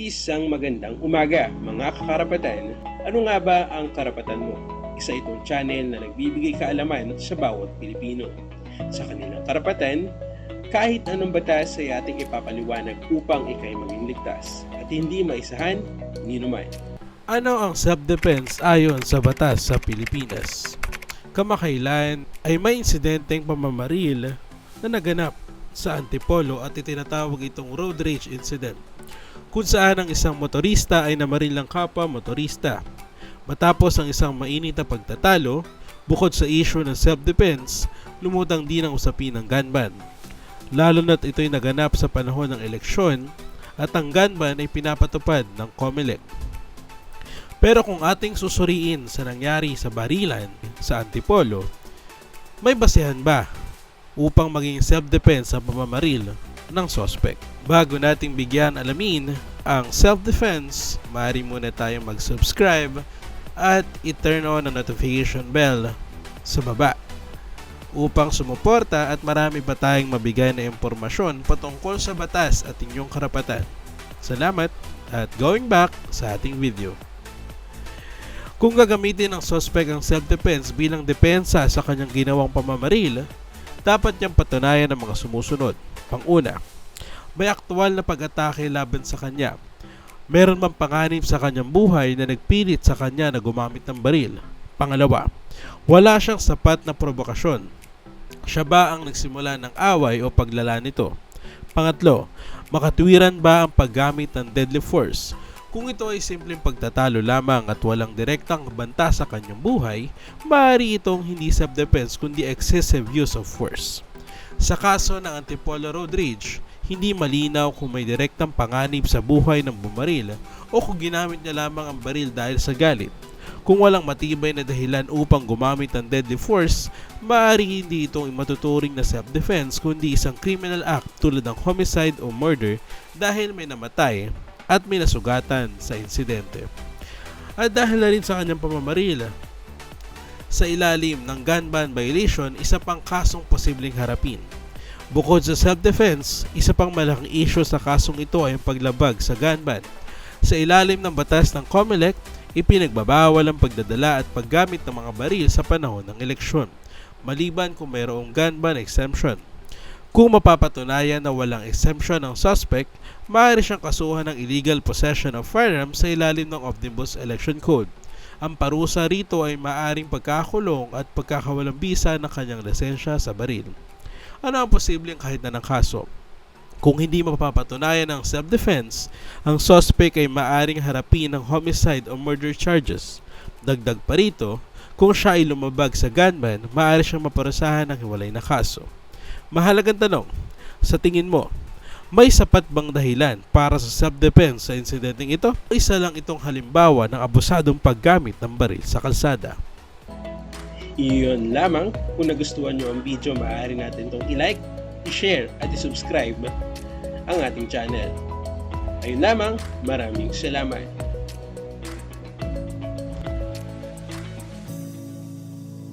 Isang magandang umaga, mga kakarapatan. Ano nga ba ang karapatan mo? Isa itong channel na nagbibigay kaalaman sa bawat Pilipino. Sa kanilang karapatan, kahit anong batas ay ating ipapaliwanag upang ikay maging ligtas at hindi maisahan ni naman. Ano ang self-defense ayon sa batas sa Pilipinas? Kamakailan ay may insidenteng pamamaril na naganap sa Antipolo at itinatawag itong road rage incident, kung saan ang isang motorista ay namaril ng kapwa motorista. Matapos ang isang mainit na pagtatalo, bukod sa issue ng self-defense, lumutang din ang usapin ng gun ban. Lalo na't ito'y naganap sa panahon ng eleksyon at ang gun ban ay pinapatupad ng COMELEC. Pero kung ating susuriin sa nangyari sa barilan sa Antipolo, may basehan ba upang maging self-defense ang pamamaril ng suspect? Bago nating bigyan alamin ang self-defense, maaari muna tayong mag-subscribe at i-turn on ang notification bell sa baba upang sumuporta at marami pa tayong mabigay na impormasyon patungkol sa batas at inyong karapatan. Salamat at going back sa ating video. Kung gagamitin ng suspect ang self-defense bilang depensa sa kanyang ginawang pamamaril, dapat niyang patunayan ang mga sumusunod. Pang-una, may aktual na pag-atake laban sa kanya. Meron mang panganib sa kanyang buhay na nagpilit sa kanya na gumamit ng baril. Pangalawa, wala siyang sapat na provokasyon. Siya ba ang nagsimula ng away o paglala nito? Pangatlo, makatwiran ba ang paggamit ng deadly force? Kung ito ay simpleng pagtatalo lamang at walang direktang banta sa kanyang buhay, maaari itong hindi self-defense kundi excessive use of force. Sa kaso ng Antipolo road rage, hindi malinaw kung may direktang panganib sa buhay ng bumaril o kung ginamit niya lamang ang baril dahil sa galit. Kung walang matibay na dahilan upang gumamit ng deadly force, maaari hindi itong matuturing na self-defense kundi isang criminal act tulad ng homicide o murder dahil may namatay at may nasugatan sa insidente. At dahil na rin sa kanyang pamamaril sa ilalim ng gun ban violation, isa pang kasong posibleng harapin. Bukod sa self-defense, isa pang malaking issue sa kasong ito ay ang paglabag sa gun ban. Sa ilalim ng batas ng COMELEC, ipinagbabawal ang pagdadala at paggamit ng mga baril sa panahon ng eleksyon, maliban kung mayroong gun ban exemption. Kung mapapatunayan na walang exemption ng suspect, maaari siyang kasuhan ng illegal possession of firearms sa ilalim ng Omnibus Election Code. Ang parusa rito ay maaaring pagkakulong at pagkakawalang bisa ng kanyang lisensya sa baril. Ano ang posibleng kahit na ng kaso? Kung hindi mapapatunayan ng self-defense, ang suspect ay maaaring harapin ng homicide o murder charges. Dagdag pa rito, kung siya ay lumabag sa gunman, maaari siyang maparusahan ng hiwalay na kaso. Mahalagang tanong, sa tingin mo, may sapat bang dahilan para sa self-defense sa insidenteng ito? O isa lang itong halimbawa ng abusadong paggamit ng baril sa kalsada? Iyon lamang, kung nagustuhan nyo ang video, maaari natin itong i-like, i-share at i-subscribe ang ating channel. Ayun lamang, maraming salamat.